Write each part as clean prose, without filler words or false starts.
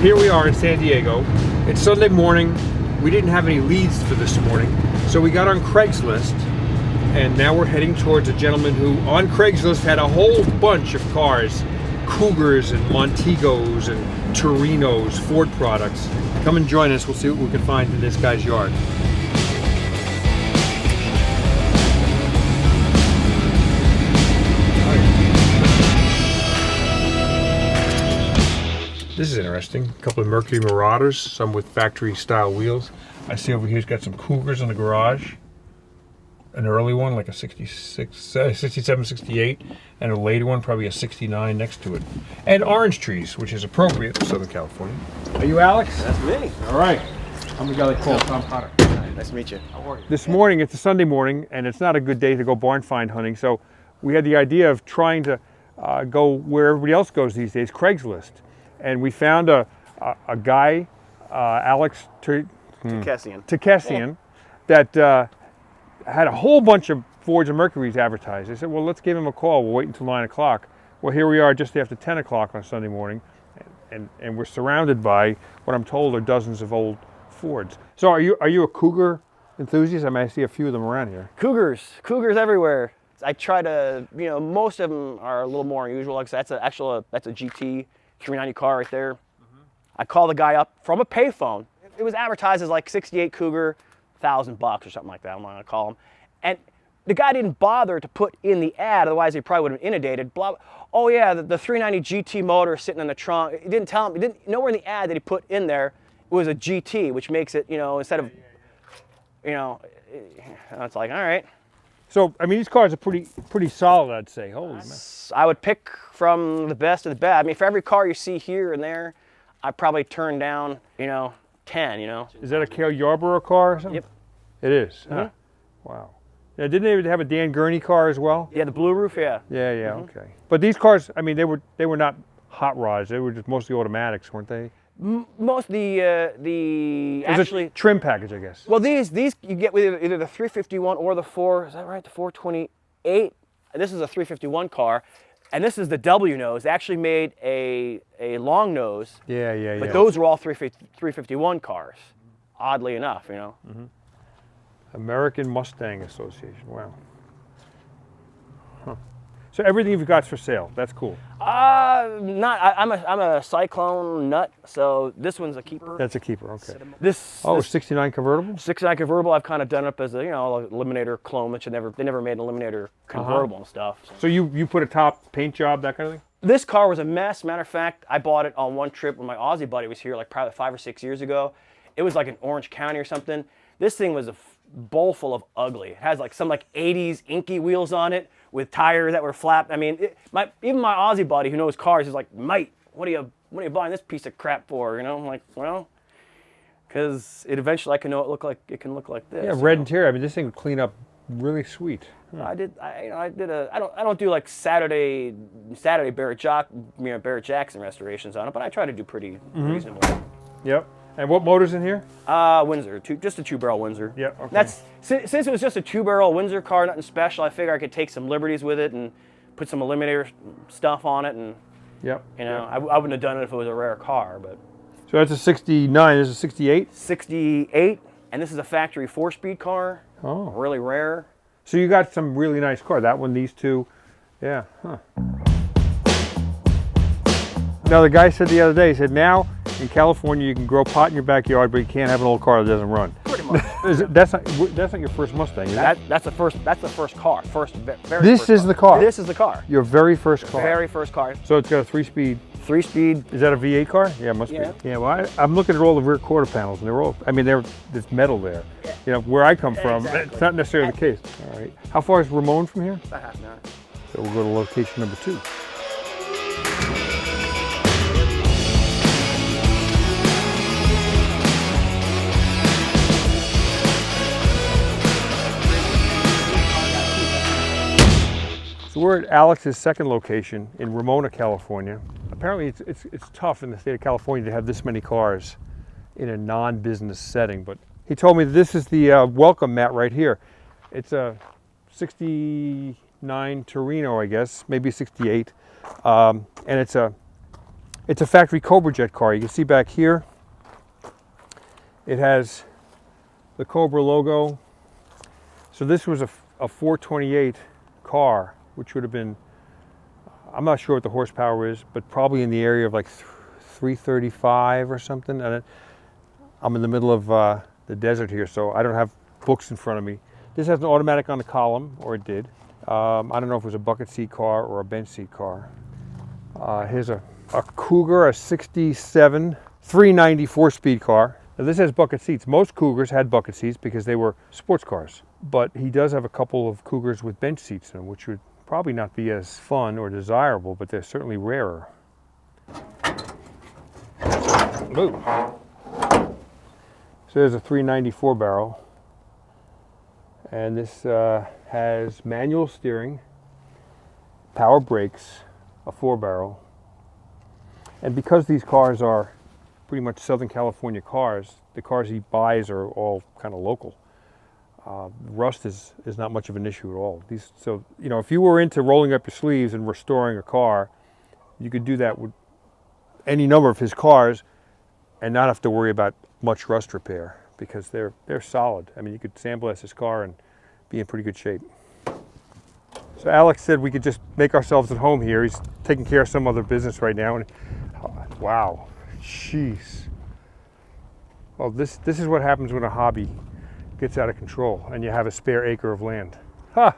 here we are in San Diego. It's Sunday morning. We didn't have any leads for this morning, so we got on Craigslist, and now we're heading towards a gentleman who on Craigslist had a whole bunch of cars, Cougars and Montegos and Torinos, Ford products. Come and join us. We'll see what we can find in this guy's yard. This is interesting. A couple of Mercury Marauders, some with factory style wheels. I see over here he's got some Cougars in the garage. An early one, like a 67, 68, and a later one, probably a 69 next to it. And orange trees, which is appropriate for Southern California. Are you Alex? That's me. All right. I'm the guy that called Tom Cotter. Nice to meet you. How are you? This morning, it's a Sunday morning, and it's not a good day to go barn find hunting, so we had the idea of trying to go where everybody else goes these days, Craigslist. And we found a guy, Alex Tekesian, that had a whole bunch of Fords and Mercurys advertised. I said, well, let's give him a call. We'll wait until 9 o'clock. Well, here we are just after 10 o'clock on Sunday morning, and we're surrounded by what I'm told are dozens of old Fords. So are you a Cougar enthusiast? I mean, I see a few of them around here. Cougars everywhere. I try to, most of them are a little more unusual. Like that's a GT 390 car right there. I call the guy up from a payphone. It was advertised as like 68 Cougar, $1,000 or something like that. I'm not gonna call him. And the guy didn't bother to put in the ad, otherwise he probably would have inundated. Blah. Oh yeah, the 390 GT motor sitting in the trunk. He didn't tell him. He didn't nowhere in the ad that he put in there it was a GT, which makes it, instead of, it's like, all right. So, I mean, these cars are pretty solid, I'd say. Holy man. I would pick from the best of the best. I mean, for every car you see here and there, I probably turn down, 10, Is that a Cale Yarborough car or something? Yep. It is? Huh? Wow. Yeah, didn't they have a Dan Gurney car as well? Yeah, the blue roof, yeah. Yeah, okay. But these cars, I mean, they were not hot rods. They were just mostly automatics, weren't they? Most the actually a trim package, I guess. Well, these you get with either the 351 or the 4. Is that right? The 428. This is a 351 car, and this is the W nose. They actually made a long nose. Yeah. But those were all 351 cars. Oddly enough, American Mustang Association. Wow. Huh. So everything you've got's for sale. That's cool. I'm a Cyclone nut, so this one's a keeper. That's a keeper. Okay. This 69 convertible. 69 convertible. I've kind of done it up as a Eliminator clone, which they never made an Eliminator convertible and stuff. So you put a top paint job, that kind of thing. This car was a mess. Matter of fact, I bought it on one trip when my Aussie buddy was here, like probably 5 or 6 years ago. It was like in Orange County or something. This thing was a bowl full of ugly. It has like some 80s inky wheels on it with tires that were flapped. I mean, even my Aussie buddy who knows cars is like, mate, what are you buying this piece of crap for? I'm like, well, because eventually I can look like this. Yeah, red interior. I mean, this thing would clean up really sweet. I don't do like Saturday Barrett Jackson restorations on it, but I try to do pretty reasonable. Yep. And what motor's in here? Windsor, just a 2-barrel Windsor. Yeah, okay. That's since it was just a 2-barrel Windsor car, nothing special. I figured I could take some liberties with it and put some Eliminator stuff on it, and I wouldn't have done it if it was a rare car, but. So that's a 69. This is a 68. 68, and this is a factory 4-speed car. Oh, really rare. So you got some really nice car. That one, these two, yeah. Huh. Now the guy said the other day, he said now in California you can grow pot in your backyard, but you can't have an old car that doesn't run. Pretty much. That's not your first Mustang, is it? That's the first car. This is the car. This is the car. Your very first car. Very first car. So it's got a 3-speed. 3-speed. Is that a V8 car? Yeah, it must be. Yeah, well, I'm looking at all the rear quarter panels, and they're all, I mean, there's metal there. Where I come from, it's not necessarily the case. All right. How far is Ramon from here? About half an hour. So we'll go to location number 2. So we're at Alex's second location in Ramona, California. Apparently it's tough in the state of California to have this many cars in a non-business setting, but he told me this is the welcome mat right here. It's a 69 Torino, I guess, maybe 68, and it's a It's a factory Cobra jet car. You can see back here, it has the Cobra logo. So this was a 428 car, which would have been, I'm not sure what the horsepower is, but probably in the area of like 335 or something. And I'm in the middle of the desert here, so I don't have books in front of me. This has an automatic on the column, or it did. I don't know if it was a bucket seat car or a bench seat car. Here's a Cougar, a 67 390 4-speed car. Now this has bucket seats. Most Cougars had bucket seats because they were sports cars. But he does have a couple of Cougars with bench seats in them, which would probably not be as fun or desirable, but they're certainly rarer. Ooh. So there's a 394 barrel. And this has manual steering, power brakes, a 4-barrel. And because these cars are pretty much Southern California cars, the cars he buys are all kind of local. Rust is not much of an issue at all. So, you know, if you were into rolling up your sleeves and restoring a car, you could do that with any number of his cars and not have to worry about much rust repair because they're solid. I mean, you could sandblast this car and be in pretty good shape. So Alex said we could just make ourselves at home here. He's taking care of some other business right now. And wow, jeez. Well, this is what happens when a hobby gets out of control and you have a spare acre of land. Huh.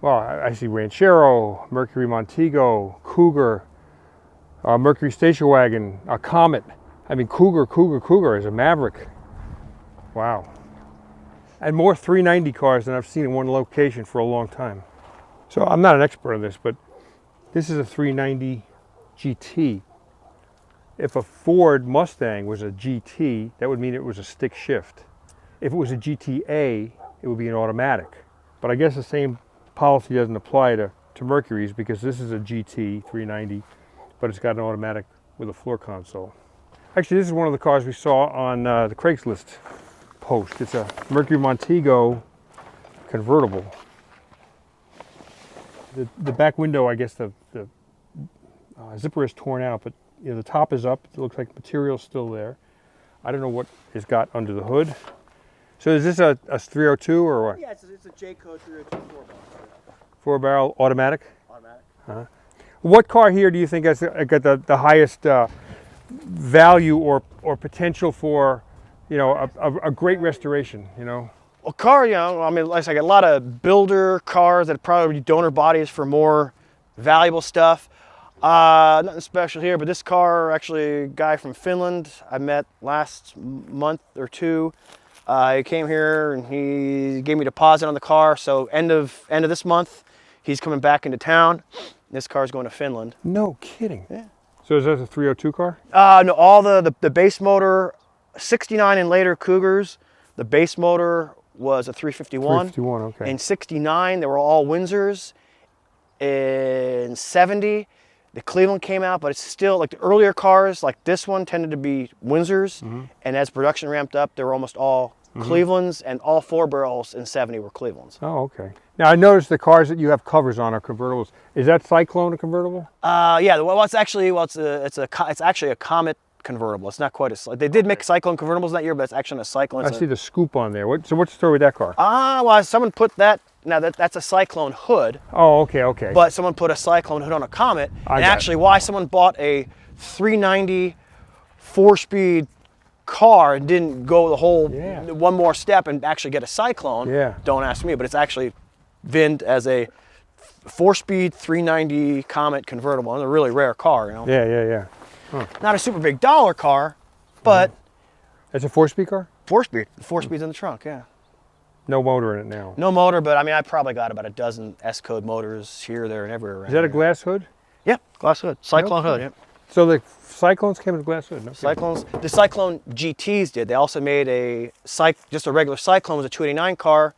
Well, I see Ranchero, Mercury Montego, Cougar, Mercury Station Wagon, a Comet. I mean, Cougar is a Maverick. Wow. And more 390 cars than I've seen in one location for a long time. So I'm not an expert on this, but this is a 390 GT. If a Ford Mustang was a GT, that would mean it was a stick shift. If it was a GTA, it would be an automatic. But I guess the same policy doesn't apply to Mercury's because this is a GT 390, but it's got an automatic with a floor console. Actually, this is one of the cars we saw on the Craigslist post. It's a Mercury Montego convertible. The back window, I guess the zipper is torn out, but you know, the top is up. It looks like material's still there. I don't know what is got under the hood. So is this a 302 or what? Yeah, it's a J-code 302 4-barrel. 4-barrel automatic? Automatic. Uh-huh. What car here do you think has got the highest value or potential for, you know, a great restoration, you know? Well, car, you know, I mean, like I said, I got a lot of builder cars that probably donor bodies for more valuable stuff. Nothing special here, but this car, actually, a guy from Finland I met last month or two. He came here and he gave me a deposit on the car. So end of this month, he's coming back into town. This car's going to Finland. No kidding. Yeah. So is that a 302 car? No, all the base motor, 69 and later Cougars, the base motor was a 351. 351, okay. In 69, they were all Windsors. In 70, the Cleveland came out, but it's still like the earlier cars, like this one, tended to be Windsors. Mm-hmm. And as production ramped up, they were almost all Clevelands, and all 4-barrels in 70 were Clevelands. Oh, okay. Now I noticed the cars that you have covers on are convertibles. Is that Cyclone a convertible? Yeah. Well, it's actually a Comet convertible. It's not quite a. They did make Cyclone convertibles that year, but it's actually a Cyclone. I see the scoop on there. So what's the story with that car? Well, someone put that. Now that's a Cyclone hood. Oh, okay. But someone put a Cyclone hood on a Comet. And actually, why someone bought a 390 4-speed car and didn't go the whole one more step and actually get a Cyclone, don't ask me, but it's actually VINed as a 4-speed 390 Comet convertible. It's a really rare car, you know. Yeah. Huh. Not a super big dollar car, but it's a 4-speed car? 4-speed. 4-speed's in the trunk, yeah. No motor in it now. No motor, but I mean, I probably got about a dozen S-code motors here, there, and everywhere. Is that a glass hood? Yeah, glass hood. Cyclone hood, yeah. So the Cyclones came with a glass hood? No. Cyclones. The Cyclone GTs did. They also made just a regular Cyclone was a 289 car,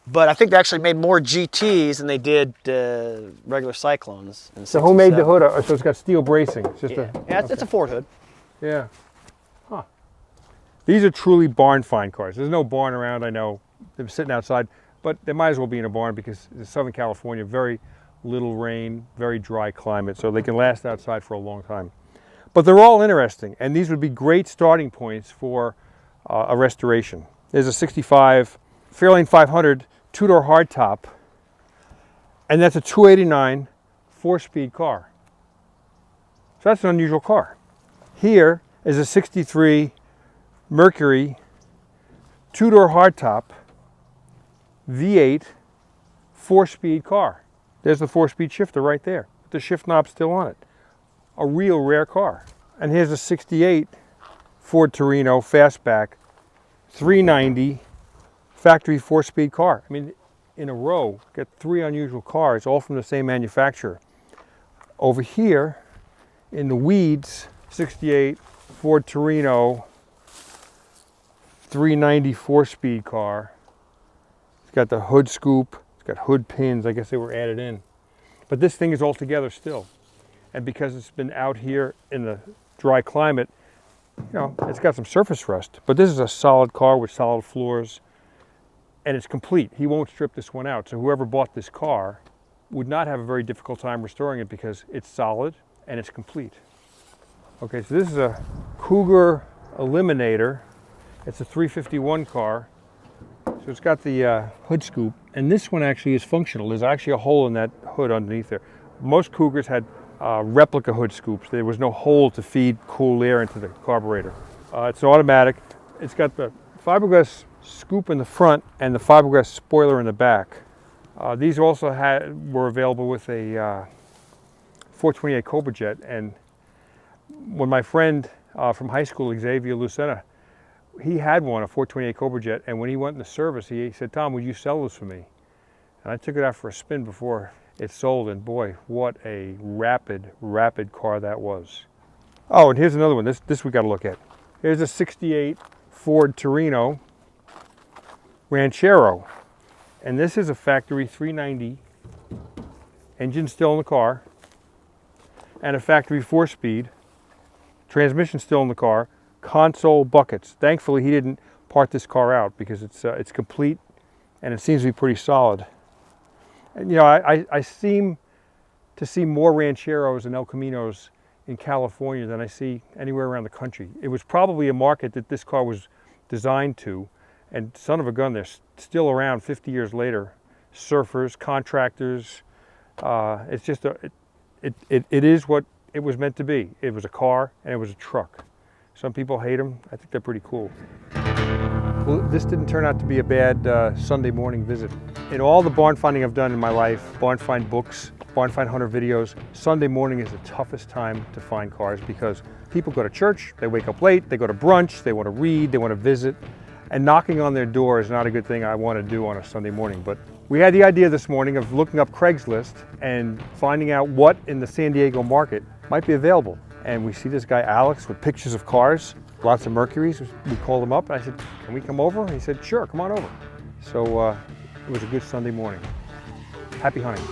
but I think they actually made more GTs than they did regular Cyclones. So who made the hood? So it's got steel bracing. It's just it's a Ford hood. Yeah. Huh. These are truly barn find cars. There's no barn around, I know. They're sitting outside, but they might as well be in a barn because in Southern California, very little rain, very dry climate, so they can last outside for a long time. But they're all interesting, and these would be great starting points for a restoration. There's a 65 Fairlane 500 two-door hardtop, and that's a 289 4-speed car. So that's an unusual car. Here is a 63 Mercury two-door hardtop V8 4-speed car. There's the 4-speed shifter right there. The shift knob still on it. A real rare car. And here's a 68 Ford Torino fastback 390 factory 4-speed car. I mean, in a row, get 3 unusual cars, all from the same manufacturer. Over here, in the weeds, 68 Ford Torino 390 4-speed car. It's got the hood scoop, it's got hood pins, I guess they were added in. But this thing is all together still. And because it's been out here in the dry climate, you know, it's got some surface rust. But this is a solid car with solid floors, and it's complete. He won't strip this one out. So whoever bought this car would not have a very difficult time restoring it because it's solid and it's complete. Okay, so this is a Cougar Eliminator. It's a 351 car. So it's got the hood scoop, and this one actually is functional. There's actually a hole in that hood underneath there. Most Cougars had replica hood scoops. There was no hole to feed cool air into the carburetor. It's automatic. It's got the fiberglass scoop in the front and the fiberglass spoiler in the back. These also were available with a 428 Cobra jet, and when my friend from high school, Xavier Lucena, he had one, a 428 Cobra jet, and when he went in the service, he said, "Tom, would you sell this for me?" And I took it out for a spin before it sold, and boy, what a rapid car that was. Oh, and here's another one. This we got to look at. Here's a 68 Ford Torino Ranchero, and this is a factory 390, engine still in the car, and a factory 4-speed, transmission still in the car, console buckets. Thankfully, he didn't part this car out because it's complete, and it seems to be pretty solid. And you know, I seem to see more Rancheros and El Caminos in California than I see anywhere around the country. It was probably a market that this car was designed to, and son of a gun, they're still around 50 years later. Surfers, contractors. It's just it is what it was meant to be. It was a car and it was a truck. Some people hate them. I think they're pretty cool. Well, this didn't turn out to be a bad Sunday morning visit. In all the barn finding I've done in my life, barn find books, barn find hunter videos, Sunday morning is the toughest time to find cars because people go to church, they wake up late, they go to brunch, they want to read, they want to visit, and knocking on their door is not a good thing I want to do on a Sunday morning. But we had the idea this morning of looking up Craigslist and finding out what in the San Diego market might be available. And we see this guy Alex with pictures of cars, lots of Mercurys. We called him up and I said, "Can we come over?" And he said, "Sure, come on over." So it was a good Sunday morning. Happy hunting.